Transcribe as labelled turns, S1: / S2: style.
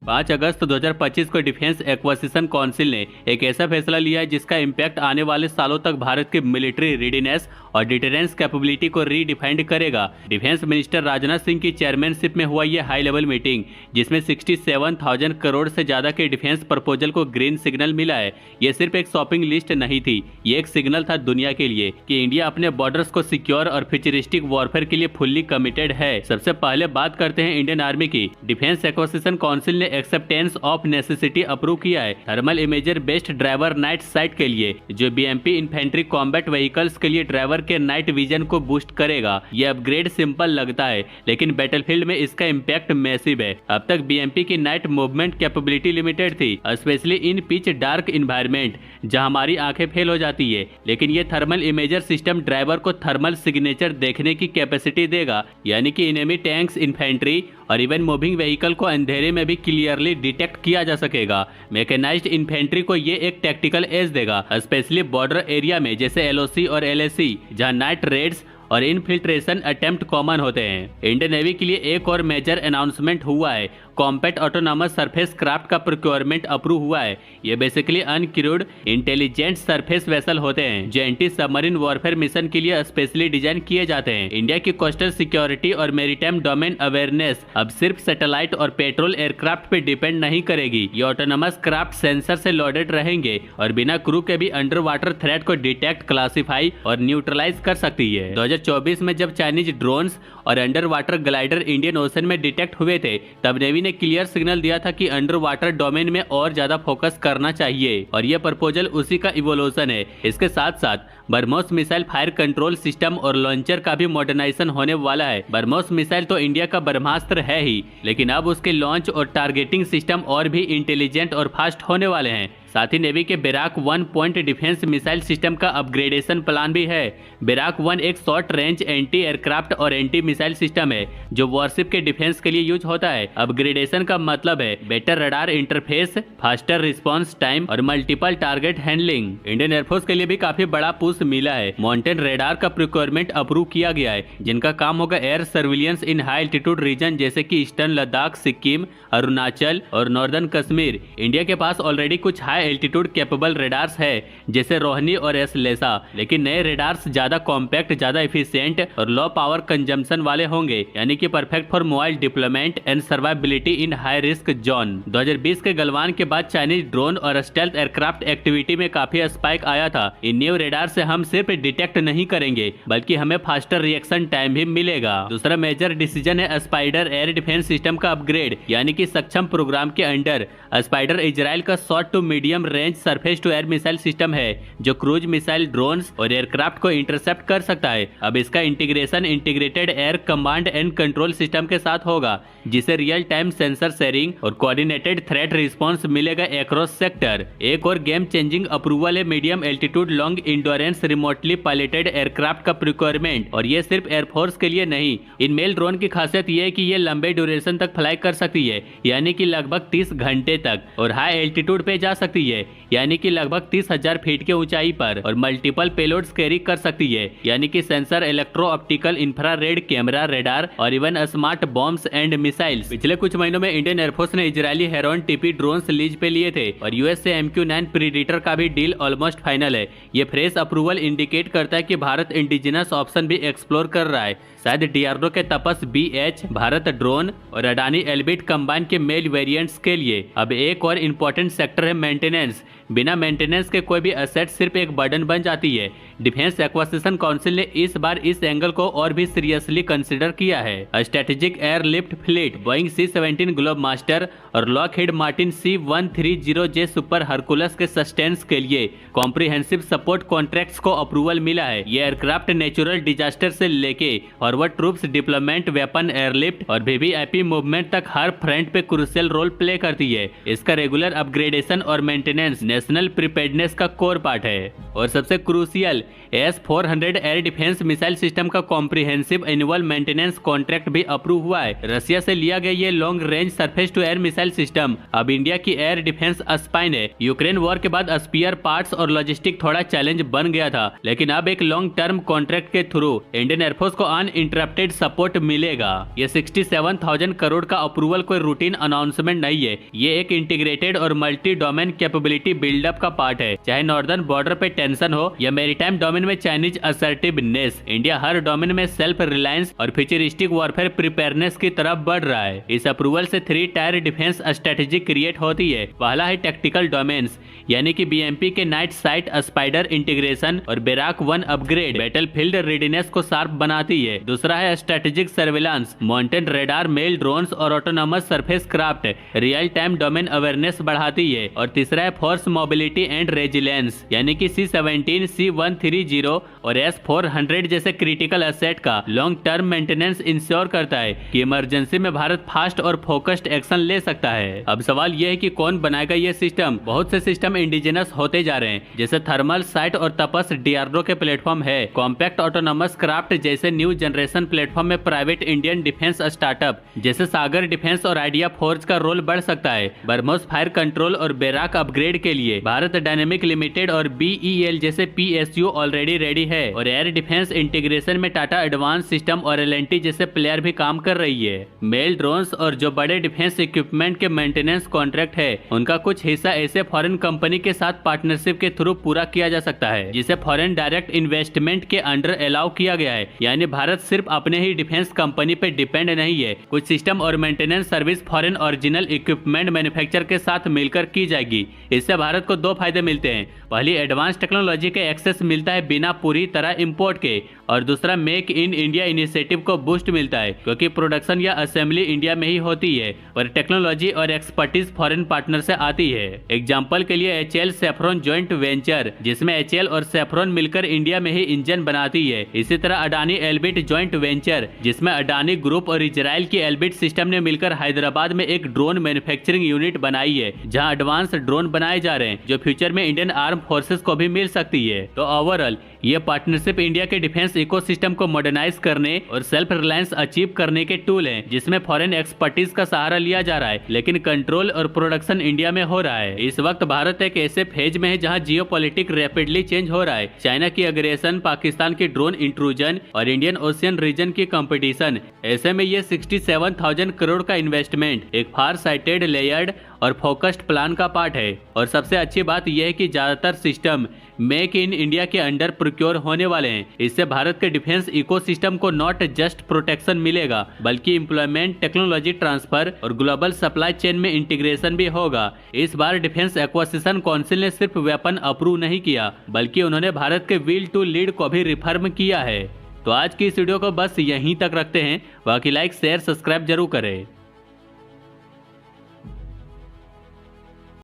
S1: 5 अगस्त 2025 को defence acquisition council ने एक ऐसा फैसला लिया है जिसका इम्पैक्ट आने वाले सालों तक भारत की मिलिट्री रेडीनेस और डिटेरेंस कैपेबिलिटी को रीडिफाइंड करेगा। डिफेंस मिनिस्टर राजनाथ सिंह की चेयरमैनशिप में हुआ यह हाई लेवल मीटिंग, जिसमें 67,000 करोड़ से ज्यादा के डिफेंस प्रपोजल को ग्रीन सिग्नल मिला है। यह सिर्फ एक शॉपिंग लिस्ट नहीं थी, ये एक सिग्नल था दुनिया के लिए कि इंडिया अपने बॉर्डर्स को सिक्योर और फ्यूचरिस्टिक वॉरफेयर के लिए फुल्ली कमिटेड है। सबसे पहले बात करते हैं इंडियन आर्मी की। डिफेंस एक्विजिशन काउंसिल ने एक्सेप्टेंस ऑफ नेसेसिटी अप्रूव किया है thermal imager based driver night sight के लिए, जो बीएमपी इन्फेंट्री कॉम्बैट व्हीकल्स के लिए ड्राइवर के नाइट विजन को बूस्ट करेगा। यह अपग्रेड सिंपल लगता है, लेकिन बैटलफील्ड में इसका इम्पैक्ट मैसिव है। अब तक बीएमपी की नाइट मूवमेंट कैपेबिलिटी लिमिटेड थी, specially in pitch dark environment जहां हमारी आंखें फेल हो जाती है, लेकिन ये थर्मल इमेजर सिस्टम ड्राइवर को थर्मल सिग्नेचर देखने की कैपेसिटी देगा, यानी कि एनिमी टैंक्स, इन्फेंट्री और इवन मूविंग व्हीकल को अंधेरे में भी क्लियरली डिटेक्ट किया जा सकेगा। मैकेनाइज्ड इन्फेंट्री को ये एक टैक्टिकल एज देगा, स्पेशली बॉर्डर एरिया में जैसे एलओसी और एलएसी, जहां नाइट रेड्स और इनफिल्ट्रेशन अटेम्प्ट कॉमन होते हैं। इंडियन नेवी के लिए एक और मेजर अनाउंसमेंट हुआ है। कॉम्पैक्ट ऑटोनॉमस सरफेस क्राफ्ट का प्रोक्योरमेंट अप्रूव हुआ है। ये basically uncrewed intelligent surface vessel होते हैं जो एंटी सबमरीन वॉरफेयर मिशन के लिए स्पेशली डिजाइन किए जाते हैं। इंडिया की कोस्टल सिक्योरिटी और मैरीटाइम डोमेन अवेयरनेस अब सिर्फ सैटेलाइट और पेट्रोल एयरक्राफ्ट पे डिपेंड नहीं करेगी। ये ऑटोनॉमस क्राफ्ट सेंसर से लोडेड रहेंगे और बिना क्रू के भी अंडर वाटर थ्रेट को डिटेक्ट, क्लासिफाई और न्यूट्रलाइज कर सकती है। 2024 में जब चाइनीज ड्रोन्स और under water glider Indian ocean में डिटेक्ट हुए थे, तब नेवी ने क्लियर सिग्नल दिया था कि अंडर वाटर डोमेन में और ज्यादा फोकस करना चाहिए, और यह प्रपोजल उसी का इवोल्यूशन है। इसके साथ साथ BrahMos missile fire control system और लॉन्चर का भी मॉडर्नाइजेशन होने वाला है। ब्रह्मोस मिसाइल तो इंडिया का ब्रह्मास्त्र है ही, लेकिन अब उसके लॉन्च और टारगेटिंग सिस्टम और भी इंटेलिजेंट और फास्ट होने वाले हैं। साथ ही नेवी के बैराक 1 पॉइंट डिफेंस मिसाइल सिस्टम का अपग्रेडेशन प्लान भी है। बैराक 1 एक शॉर्ट रेंज एंटी एयरक्राफ्ट और एंटी मिसाइल सिस्टम है जो वॉरशिप के डिफेंस के लिए यूज होता है। अपग्रेडेशन का मतलब है better radar interface, faster response time और multiple target handling. Indian air force के लिए भी काफी बड़ा पुश मिला है। माउंटेन रेडार का प्रोक्योरमेंट अप्रूव किया गया है, जिनका काम होगा air surveillance in high altitude region जैसे कि ईस्टर्न लद्दाख, सिक्किम, अरुणाचल और नॉर्दर्न कश्मीर। इंडिया के पास ऑलरेडी कुछ हाई एल्टीट्यूड कैपेबल रेडार्स है जैसे रोहनी और एसलेसा, लेकिन नए रेडार्स ज्यादा कॉम्पैक्ट, ज्यादा एफिशिएंट और लो पावर कंजम्पशन वाले होंगे, यानी कि perfect for mobile deployment and survivability in high risk zone. 2020 के गलवान के बाद चाइनीज ड्रोन और स्टेल्थ एयरक्राफ्ट एक्टिविटी में काफी स्पाइक आया था। इन न्यू रेडार से हम सिर्फ डिटेक्ट नहीं करेंगे, बल्कि हमें फास्टर रिएक्शन टाइम भी मिलेगा। दूसरा मेजर डिसीजन है स्पाइडर एयर डिफेंस सिस्टम का अपग्रेड, यानी कि सक्षम प्रोग्राम के अंडर स्पाइडर इजराइल का short to medium range surface to air missile system है जो क्रूज मिसाइल, ड्रोन्स और एयरक्राफ्ट को इंटरसेप्ट कर सकता है। अब इसका integration integrated air command and control system के साथ होगा, जिसे रियल टाइम सेंसर शेयरिंग और कोऑर्डिनेटेड थ्रेट रिस्पांस मिलेगा अक्रॉस सेक्टर। एक और गेम चेंजिंग अप्रूवल है medium altitude long endurance remotely piloted aircraft का प्रिक्वायरमेंट, और ये सिर्फ एयरफोर्स के लिए नहीं। इन मेल ड्रोन की खासियत ये है कि ये लंबे ड्यूरेशन तक फ्लाई कर सकती है, यानी कि लगभग 30 घंटे तक, और हाई एल्टीट्यूड पे जा सकती है, यानी कि लगभग 30,000 फीट के ऊंचाई पर, और मल्टीपल पेलोड्स कैरी कर सकती है, यानी कि sensor, electro optical, infrared, camera, radar और even smart bombs and missiles. पिछले कुछ महीनों में इंडियन एयरफोर्स ने Israeli Heron TP drones lease पे लिए थे, और यूएस से MQ-9 प्रीडेटर का भी डील ऑलमोस्ट फाइनल है। ये फ्रेश अप्रूवल इंडिकेट करता है कि भारत इंडिजिनस ऑप्शन भी एक्सप्लोर कर रहा है। शायद डीआरडीओ के तपस BH, भारत ड्रोन और अडानी एल्बिट कंबाइन के मेल वेरिएंट्स के लिए। अब एक और इम्पोर्टेंट सेक्टर है मेंटेनेंस। बिना मेंटेनेंस के कोई भी एसेट सिर्फ एक बर्डन बन जाती है। डिफेंस एक्विजिशन काउंसिल ने इस बार इस एंगल को और भी सीरियसली कंसिडर किया है। Strategic airlift fleet, Boeing C-17 Globemaster और Lockheed Martin C-130J Super Hercules के सस्टेंस के लिए कॉम्प्रिहेंसिव सपोर्ट कॉन्ट्रैक्ट्स को अप्रूवल मिला है। ये एयरक्राफ्ट नेचुरल डिजास्टर से लेके forward troops deployment, weapon airlift और VVIP मूवमेंट तक हर फ्रंट पे क्रूशियल रोल प्ले करती है। इसका रेगुलर अपग्रेडेशन और मेंटेनेंस नेशनल प्रिपेयर्डनेस का कोर पार्ट है। और सबसे crucial, S-400 air defence missile system का कॉम्प्रिहेंसिव एनुअल मेंटेनेंस कॉन्ट्रैक्ट भी अप्रूव हुआ है। रशिया से लिया गया ये long range surface to air missile system अब इंडिया की एयर डिफेंस स्पाइन है। यूक्रेन वॉर के बाद स्पीयर पार्ट्स और लॉजिस्टिक थोड़ा चैलेंज बन गया था, लेकिन अब एक लॉन्ग टर्म कॉन्ट्रैक्ट के थ्रू इंडियन एयरफोर्स को अनइंटरप्टेड सपोर्ट मिलेगा। ये 67,000 करोड़ का अप्रूवल कोई रूटीन अनाउंसमेंट नहीं है, ये एक इंटीग्रेटेड और मल्टी डोमेन कैपेबिलिटी बिल्डअप का पार्ट है। चाहे नॉर्दर्न बॉर्डर पे टेंशन हो या मैरीटाइम डोमेन में चाइनीज असर्टिवनेस, इंडिया हर डोमेन में सेल्फ रिलायंस और फ्यूचरिस्टिक वॉरफेयर प्रिपेयरनेस की तरफ बढ़ रहा है। इस अप्रूवल से 3 टायर डिफेंस स्ट्रेटेजी क्रिएट होती है। पहला है टेक्टिकल डोमेन्स, यानी कि बीएमपी के नाइट साइट स्पाइडर इंटीग्रेशन और बैराक 1 अपग्रेड बैटलफील्ड रेडीनेस को शार्प बनाती है। दूसरा है strategic surveillance, mountain radar, male drones और autonomous surface craft real time domain awareness बढ़ाती है। और तीसरा है फोर्स मोबिलिटी एंड रेजिलेंस, यानी कि C-17, C-130 और S-400 जैसे क्रिटिकल एसेट का लॉन्ग टर्म मेंटेनेंस इंश्योर करता है कि इमरजेंसी में भारत फास्ट और फोकस्ड एक्शन ले सकता है। अब सवाल यह है कि कौन बनाएगा ये सिस्टम। बहुत से सिस्टम इंडिजिनस होते जा रहे हैं, जैसे थर्मल साइट और तपस DRDO के प्लेटफॉर्म है। कॉम्पैक्ट ऑटोनोमस क्राफ्ट जैसे न्यू जनरेशन प्लेटफॉर्म में प्राइवेट इंडियन डिफेंस स्टार्टअप जैसे सागर डिफेंस और आइडिया फोर्स का रोल बढ़ सकता है। ब्रह्मोस फायर कंट्रोल और बैराक अपग्रेड के लिए भारत डायनेमिक लिमिटेड और BEL जैसे PSU ऑलरेडी रेडी है। और एयर डिफेंस इंटीग्रेशन में टाटा एडवांस सिस्टम और L&T जैसे प्लेयर भी काम कर रही है। मेल ड्रोन्स और जो बड़े डिफेंस इक्विपमेंट के मेंटेनेंस कॉन्ट्रैक्ट है, उनका कुछ हिस्सा ऐसे फॉरेन कंपनी के साथ पार्टनरशिप के थ्रू पूरा किया जा सकता है, जिसे फॉरेन डायरेक्ट इन्वेस्टमेंट के अंडर अलाउ किया गया है। यानी भारत सिर्फ अपने ही डिफेंस कंपनी पे डिपेंड नहीं है। कुछ सिस्टम और maintenance service foreign original equipment manufacture के साथ मिलकर की जाएगी। इससे भारत को 2 फायदे मिलते हैं। पहली, एडवांस टेक्नोलॉजी के एक्सेस मिलता है बिना पूरी तरह इंपोर्ट के, और दूसरा, मेक इन इंडिया इनिशिएटिव को बूस्ट मिलता है, क्योंकि प्रोडक्शन या असेंबली इंडिया में ही होती है और टेक्नोलॉजी और एक्सपर्टीज फॉरेन पार्टनर से आती है। एग्जांपल के लिए HAL सैफ्रॉन जॉइंट वेंचर, जिसमें HAL और सैफ्रॉन मिलकर इंडिया में ही इंजन बनाती है। इसी तरह अडानी एल्बिट जॉइंट वेंचर, जिसमें अडानी ग्रुप और इजराइल की एल्बिट सिस्टम ने मिलकर हैदराबाद में एक ड्रोन मैन्युफैक्चरिंग यूनिट बनाई है, जहां एडवांस ड्रोन बनाए जा रहे हैं, जो फ्यूचर में इंडियन आर्म फोर्सेस को भी मिल सकती है। तो ओवरऑल ये पार्टनरशिप इंडिया के डिफेंस इकोसिस्टम को मॉडर्नाइज करने और सेल्फ रिलायंस अचीव करने के टूल हैं, जिसमें फॉरेन एक्सपर्टीज का सहारा लिया जा रहा है, लेकिन कंट्रोल और प्रोडक्शन इंडिया में हो रहा है। इस वक्त भारत एक ऐसे फेज में है जहां जियोपॉलिटिक्स रैपिडली चेंज हो रहा है। चाइना की अग्रेशन, पाकिस्तान की ड्रोन इंट्रूजन और इंडियन ओशियन रीजन की कंपटीशन। ऐसे में ये 67,000 करोड़ का इन्वेस्टमेंट एक फार साइटेड, लेयर्ड और फोकस्ड प्लान का पार्ट है। और सबसे अच्छी बात यह है कि ज्यादातर सिस्टम मेक इन इंडिया के अंडर प्रोक्योर होने वाले हैं। इससे भारत के डिफेंस इकोसिस्टम को नॉट जस्ट प्रोटेक्शन मिलेगा, बल्कि एम्प्लॉयमेंट, टेक्नोलॉजी ट्रांसफर और ग्लोबल सप्लाई चेन में इंटीग्रेशन भी होगा। इस बार डिफेंस एक्विजिशन काउंसिल ने सिर्फ वेपन अप्रूव नहीं किया, बल्कि उन्होंने भारत के विल टू लीड को भी रिफर्म किया है। तो आज की इस वीडियो को बस यहीं तक रखते हैं। बाकी लाइक, शेयर, सब्सक्राइब जरूर करें।